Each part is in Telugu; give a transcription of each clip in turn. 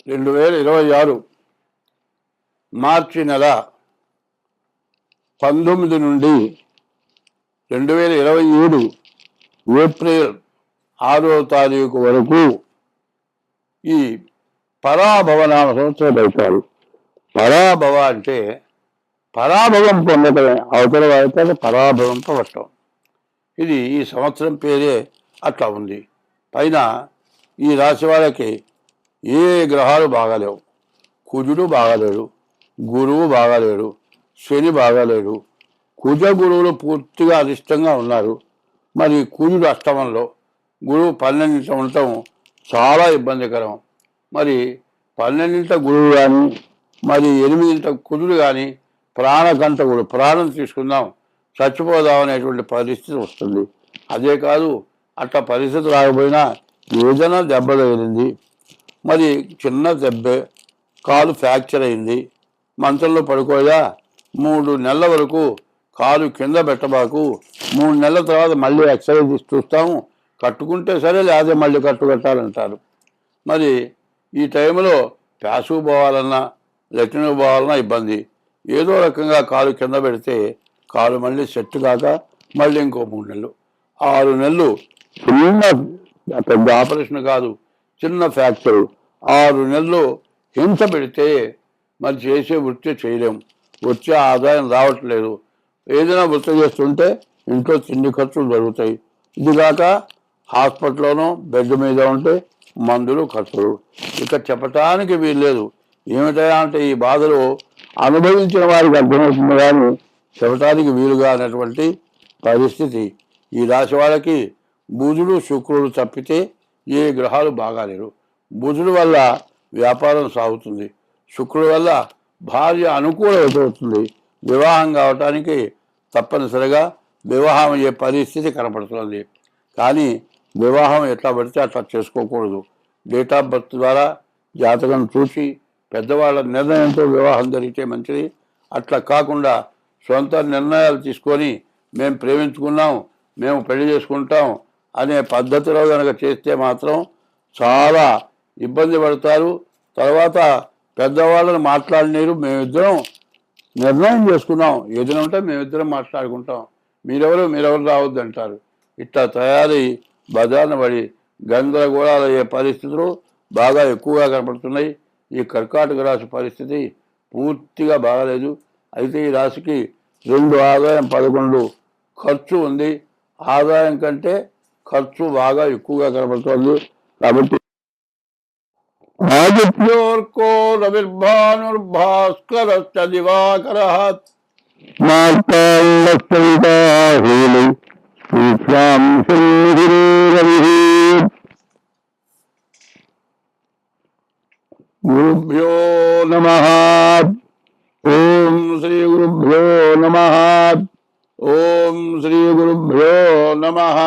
2026 మార్చి నెల 19 నుండి 2027 ఏప్రిల్ 6వ తారీఖు వరకు ఈ పరాభవ నామ సంవత్సరం పెడతారు. పరాభవ అంటే పరాభవం పొందటమే, అవతల వారితో పరాభవం పడటం. ఇది ఈ సంవత్సరం పేరే అట్లా ఉంది. పైన ఈ రాశి వాళ్ళకి ఏ గ్రహాలు బాగాలేవు. కుజుడు బాగాలేడు, గురువు బాగాలేడు, శని బాగాలేడు. కుజ గురువులు పూర్తిగా అరిష్టంగా ఉన్నారు. మరి కుజుడు అష్టమంలో, గురువు 12 ఉండటం చాలా ఇబ్బందికరం. మరి 12 గురువు కానీ, మరి 8 కుజుడు కానీ ప్రాణకంటకుడు, ప్రాణం తీసుకుందాం చచ్చిపోదాం అనేటువంటి పరిస్థితి వస్తుంది. అదే కాదు, అట్లా పరిస్థితి రాకపోయినా ఏదైనా దెబ్బ తగిలింది, మరి చిన్న దెబ్బే, కాలు ఫ్రాక్చర్ అయింది, మంచంలో పడుకోదా 3 నెలల వరకు కాలు కింద పెట్టబాకు, 3 నెలల తర్వాత మళ్ళీ ఎక్స్రే తీసి చూస్తాము, కట్టుకుంటే సరే లేదా మళ్ళీ కట్టాలంటారు. మరి ఈ టైంలో ప్యాసుకు పోవాలన్నా లెట్రిన్కి పోవాలన్నా ఇబ్బంది. ఏదో రకంగా కాలు కింద పెడితే కాలు మళ్ళీ సెట్ కాక మళ్ళీ ఇంకో 3 నెలలు, 6 నెలలు చిన్న పెద్ద ఆపరేషన్ కాదు, చిన్న ఫ్రాక్చరు, 6 నెలలు హింస పెడితే మరి చేసే వృత్తి చేయలేము. వచ్చే ఆదాయం రావట్లేదు. ఏదైనా వృత్తి చేస్తుంటే ఇంట్లో తిండి ఖర్చులు జరుగుతాయి. ఇదిగాక హాస్పిటల్లోనూ బెడ్ మీద ఉంటే మందులు ఖర్చులు, ఇక చెప్పటానికి వీల్లేదు. ఏమిటా అంటే ఈ బాధలు అనుభవించిన వారికి అర్థమవుతుంది కానీ చెప్పటానికి వీలుగా అనేటువంటి పరిస్థితి. ఈ రాశి వాళ్ళకి బుధుడు శుక్రుడు తప్పితే ఏ గ్రహాలు బాగాలేరు. బుధుడు వల్ల వ్యాపారం సాగుతుంది, శుక్రుడు వల్ల భార్య అనుకూలమవుతుంది, వివాహం కావటానికి తప్పనిసరిగా వివాహం అయ్యే పరిస్థితి కనపడుతుంది. కానీ వివాహం ఎట్లా పడితే అట్లా చేసుకోకూడదు. డేట్ ఆఫ్ బర్త్ ద్వారా జాతకం చూసి పెద్దవాళ్ళ నిర్ణయంతో వివాహం జరిగితే మంచిది. అట్లా కాకుండా సొంత నిర్ణయాలు తీసుకొని మేము ప్రేమించుకున్నాం, మేము పెళ్లి చేసుకుంటాం అనే పద్ధతిలో కనుక చేస్తే మాత్రం చాలా ఇబ్బంది పడతారు. తర్వాత పెద్దవాళ్ళని మాట్లాడినీరు, మేమిద్దరం నిర్ణయం చేసుకున్నాం, ఏదైనా ఉంటే మేమిద్దరం మాట్లాడుకుంటాం, మీరెవరు రావద్దు అంటారు. ఇట్లా తయారై బజార్న పడి గందరగోళాలు అయ్యే పరిస్థితులు బాగా ఎక్కువగా కనపడుతున్నాయి. ఈ కర్కాటక రాశి పరిస్థితి పూర్తిగా బాగాలేదు. అయితే ఈ రాశికి 2 ఆదాయం 11 ఖర్చు ఉంది. ఆదాయం కంటే ఖర్చు బాగా ఎక్కువగా కనబడుతుంది. కాబట్టి ఆదిత్యోర్కో రవిర్భానుర్భాస్కర దివాకర గురుభ్యో నమః. ఓం శ్రీ గురుభ్యో నమః. ఓం శ్రీ గురుభ్యో నమః.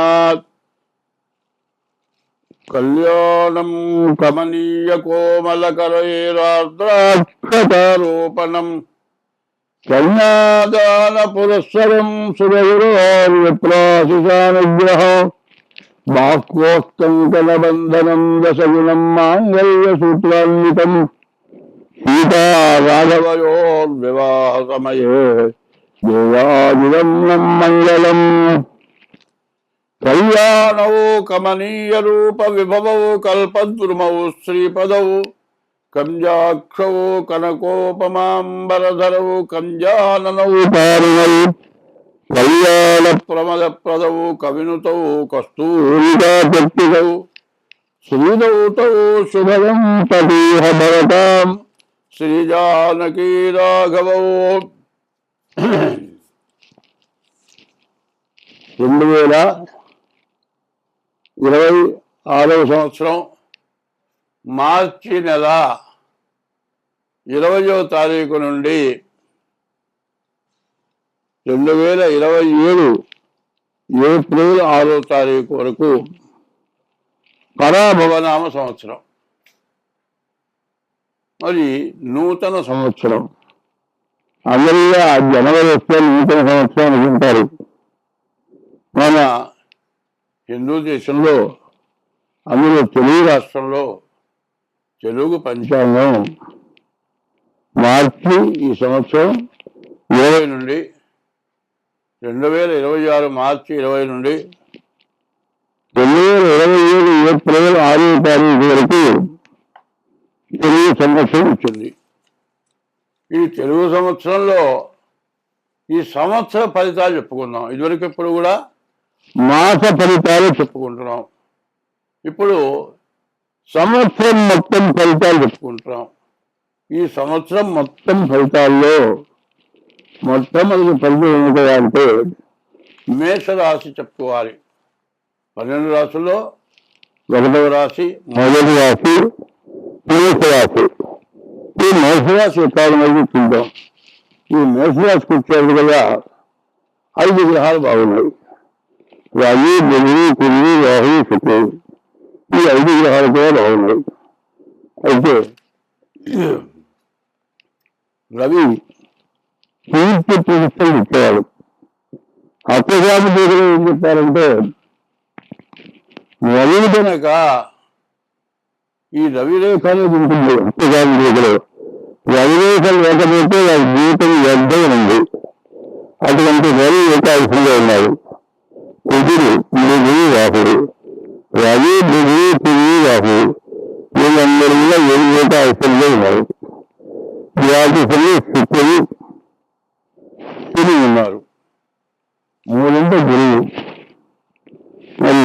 కళ్యాణం కమనీయ కోమలకరైరాద్రాక్షతారోపణం కన్యాదాన పురస్సరం సురగురోర్విప్రాశిషానుగ్రహం బాహ్వోక్తం కలబంధనం దశగుణం మాంగళ్యసూత్రాన్వితం సీతారాఘవయోర్వివాహ సమయే దేవాదివం మంగళం. కళ్యాణౌ కమనీయ రూప విభవౌ కల్పద్రుమౌ శ్రీపదౌ కంజాక్షౌ కనకోపమాంబరధరౌ కంజాననౌ పారుణౌ కళ్యాణ ప్రమద ప్రదౌ కవినుతౌ కస్తూరికాకర్తికౌ శ్రీదౌతౌ శుభదం తదీహ భరతాం శ్రీజానకీ రాఘవౌ. 2026వ సంవత్సరం మార్చి నెల 20వ తారీఖు నుండి 2027 ఏప్రిల్ 6వ తారీఖు వరకు పరాభవనామ సంవత్సరం. మరి నూతన సంవత్సరం. అందరిగా జనవరి వస్తే నూతన సంవత్సరం అనుకుంటారు. మన హిందూ దేశంలో, అందులో తెలుగు రాష్ట్రంలో తెలుగు పంచాంగం మార్చి ఈ సంవత్సరం 20 నుండి 2026 మార్చి 20 నుండి 2027 ఏప్రిల్ 6వ తారీఖు వరకు తెలుగు సంవత్సరం వచ్చింది. ఈ తెలుగు సంవత్సరంలో ఈ సంవత్సర ఫలితాలు చెప్పుకుందాం. ఇదివరకు ఇప్పుడు కూడా మాస ఫలితాలు చెప్పుకుంటున్నాం. ఇప్పుడు సంవత్సరం మొత్తం ఫలితాలు చెప్పుకుంటున్నాం. ఈ సంవత్సరం మొత్తం ఫలితాల్లో మొట్టమొదటి ఫలితం ఏమిటంటే మేషరాశి చెప్పుకోవాలి. 12 రాశుల్లో 1వ రాశి మొదటి రాశి మేషరాశి. ఈ మేషరాశి ఎక్కడ చూద్దాం. ఈ మేషరాశికి వచ్చేది కదా 5 గ్రహాలు బాగున్నాయి. రవి, బుధుడు, కుజుడు, రాహు, శుక్రుడు. ఈ 5 గ్రహాలు కూడా బాగున్నాయి. అయితే రవి పూర్తి ప్రతిష్టలు ఇచ్చేవాడు. అప్పగామి దగ్గర ఏం చెప్పారంటే రవి కనుక ఈ రవిరేఖ అనేది ఉంటుంది. అప్పగామి దగ్గర రవిరేఖ లేకపోతే వారి జీవితం వ్యర్థం ఉంది. అటువంటి రవి ఏకాదశంగా ఉన్నారు. కుజుడు, బుధుడు, రాహుడు. రవి, బుధుడు, కుజుడు, రాహుడు వీళ్ళందరూ కూడా ఏకాదశంగా ఉన్నారు. ద్వాదశంలో శుక్రుడు, శని ఉన్నారు. 3 గురువు, మరి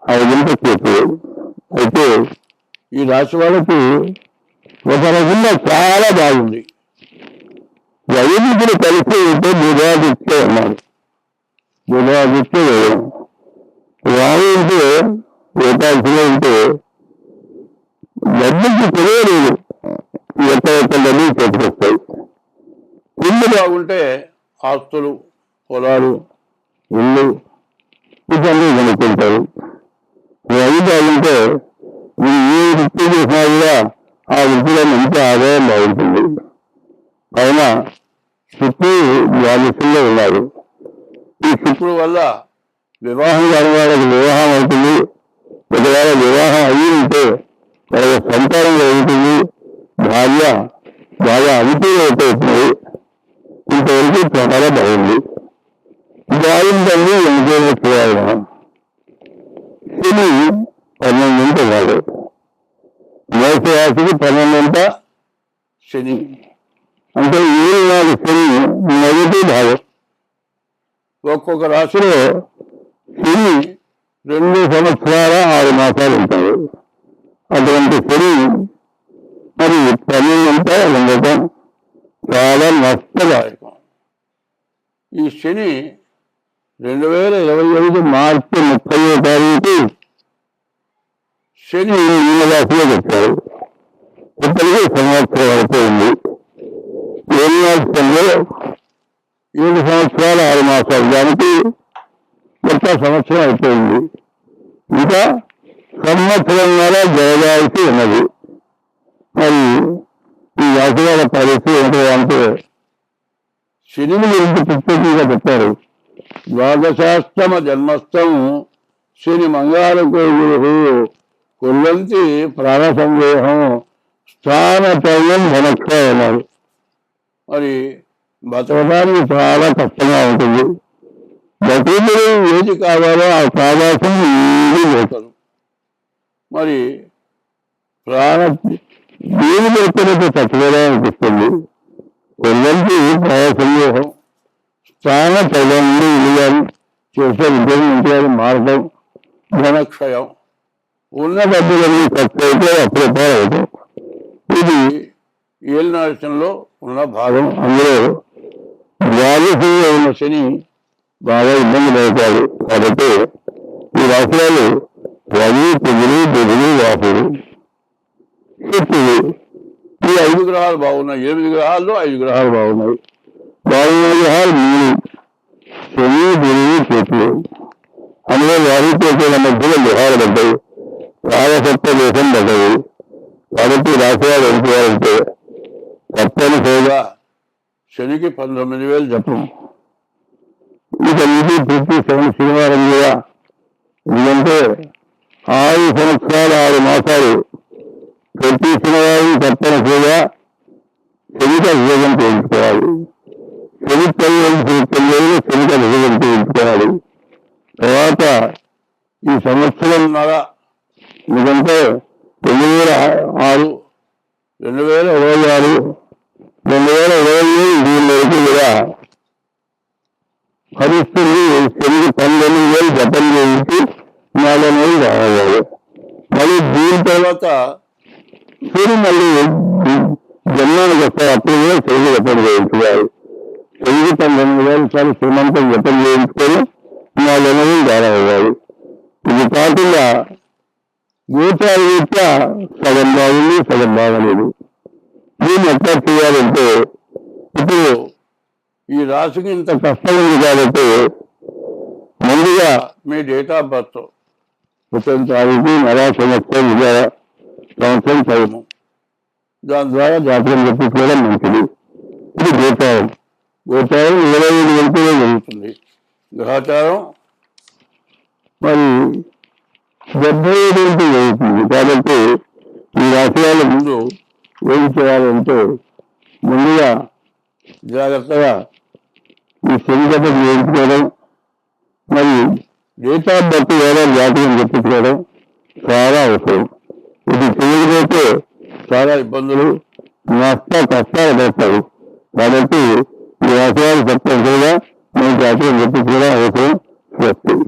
5 కేతువు. అయితే ఈ రాశి వాళ్ళకి ఒక రకంగా చాలా బాగుంది. రవిముద్రుడు కలిసి ఉంటే బుధాదిత్య అన్నారు. బుధాదిత్య రావు ఉంటే ఏకాదశిలో ఉంటే డబ్బుకి తెలియలేదు. ఎక్కడ డబ్బులు చేతికొస్తాయి. ఇల్లు బాగుంటే ఆస్తులు, పొలాలు, ఇల్లు ఇవన్నీ కొనుక్కుంటారు. రవి బాగుంటే మీరు ఏ వృత్తి చేసినా కూడా ఆ వృత్తిలో మంచి ఆదాయం బాగుంటుంది. అయినా శుక్రుడు ద్వాదశంలో ఉన్నారు. ఈ శుక్రుడు వల్ల వివాహం కాని వాళ్ళకి వివాహం అవుతుంది. ఒకవేళ వివాహం అయ్యి ఉంటే వాళ్ళకి సంతానం కలుగుతుంది. భార్య బాగా అనుకూలమవుతుంది. ఇంతవరకు చాలా బాగుంది. బాగుందండి ఎంకేమో చేయాలి. శని 12 వాడు. మేషరాశికి 12 శని అంటే 7 శని మొదటి భాగం. ఒక్కొక్క రాశిలో శని 2 సంవత్సరాల 6 మాసాలు ఉంటారు. అటువంటి శని మరి 12 ఉండటం చాలా నష్టదాయకం. ఈ శని 2025 మార్చి 30వ తారీఖు శని మీనరాశిలో వచ్చారు. ఇప్పటికీ సంవత్సరం అయిపోయింది. 7 మాసంలో 7 సంవత్సరాల 6 మాసాలు. దానికి మొత్తం సంవత్సరం అయిపోయింది. ఇంకా సంవత్సరంన్నర జరగాల్సి ఉన్నది. మరి ఈ రాశివాళ్ళ పరిస్థితి ఏంటంటే శనిని గురించి ప్రత్యేకంగా చెప్పారు. ద్వాదశాష్టమ జన్మస్థం శని మంగారకోగురు కొల్లంతి ప్రాణ సందేహం స్థానచయం ధనక్ష అన్నారు. మరి బతకడానికి చాలా కష్టంగా ఉంటుంది. బతుకులు ఏది కావాలో ఆ సావాసం ఏది లేకదు. మరి ప్రాణ దేని లేకపోతే తక్కువగా అనిపిస్తుంది. కొల్లంతి ప్రాణ సందేహం స్థాన చయం ఇల్లు చేసే ఉద్యోగం ఇంటి మార్గం ధనక్షయం. ఉన్న డబ్బులన్నీ ఖర్చు అయితే అప్రూపాలు అవుతాం. ఇది ఏలినాశంలో ఉన్న భాగం. అందులో ద్వాదశంలో ఉన్న శని బాగా ఇబ్బంది పడతాడు. కాబట్టి ఈ రాశులు రవి, కుజుడు, బుధుడు, రాహుడు, శుక్రుడు ఈ 5 గ్రహాలు బాగున్నాయి. 8 గ్రహాల్లో 5 గ్రహాలు బాగున్నాయి. బాగున్న గ్రహాలు 3 శని, బుధుడు, కేతువు. అందులో రాహు కేతువుల మధ్యలో గ్రహాలు పడ్డాయి. రాజసత్వ దేశం పడ్డది. కాబట్టి రాశివాళ్ళు ఎంచుకోవాలంటే తప్పనిసరిగా శనికి 19,000 జపం. ఇక ఇది ప్రతి శనివారం కూడా. ఎందుకంటే 6 సంవత్సరాలు 6 మాసాలు ప్రతి శనివారం తప్పనిసరిగా శనిక విభజన చేయించుకోవాలి. శని 9 శనిక విభజన చేయించుకోవాలి. తర్వాత ఈ సంవత్సరంన్నర ఎందుకంటే 2026, 2026, 2027 దీని వరకు కూడా పరిస్థితులు శనికి 19,000 జపం చేయించి 4 నెలలు రావాలి. మళ్ళీ దీని తర్వాత శని మళ్ళీ జన్మానికి వస్తారు. అప్పుడు కూడా శని జపం చేయించుకోవాలి. శనికి 19,000 సార్లు శ్రీమంతం జపం చేయించుకొని 4 నెలలు రావాలి. ఇది కాకుండా గోచార రీత్యా సగం బాగుంది, సగం బాగలేదు. దీన్ని ఎట్లా చేయాలంటే ఇప్పుడు ఈ రాశికి ఇంత కష్టం ఉంది కాబట్టి ముందుగా మీ డేట్ ఆఫ్ బర్త్ 30 తారీఖు నెల సంవత్సరం సంవత్సరం టైము దాని ద్వారా జాతకం చెప్పించుకోవడం మంచిది. ఇది గోచారం. గోచారం 25 గంటలో జరుగుతుంది. గ్రహచారం మరి 75 గంటలు జరుగుతుంది. కాబట్టి ఈ రాశి వాళ్ళ ముందు ఏం చేయాలంటే ముందుగా జాగ్రత్తగా ఈ శని జపం చేయించుకోవడం, మరి డేట్ ఆఫ్ బర్త్ లేదా జాతకం చెప్పించుకోవడం చాలా అవసరం. ఇది చేయకపోతే చాలా ఇబ్బందులు, కష్టాలు పడతారు. కాబట్టి ఈ రాశి వాళ్ళు తప్పనిసరిగా మన జాతకం చెప్పించుకోవడం అవసరం వస్తుంది.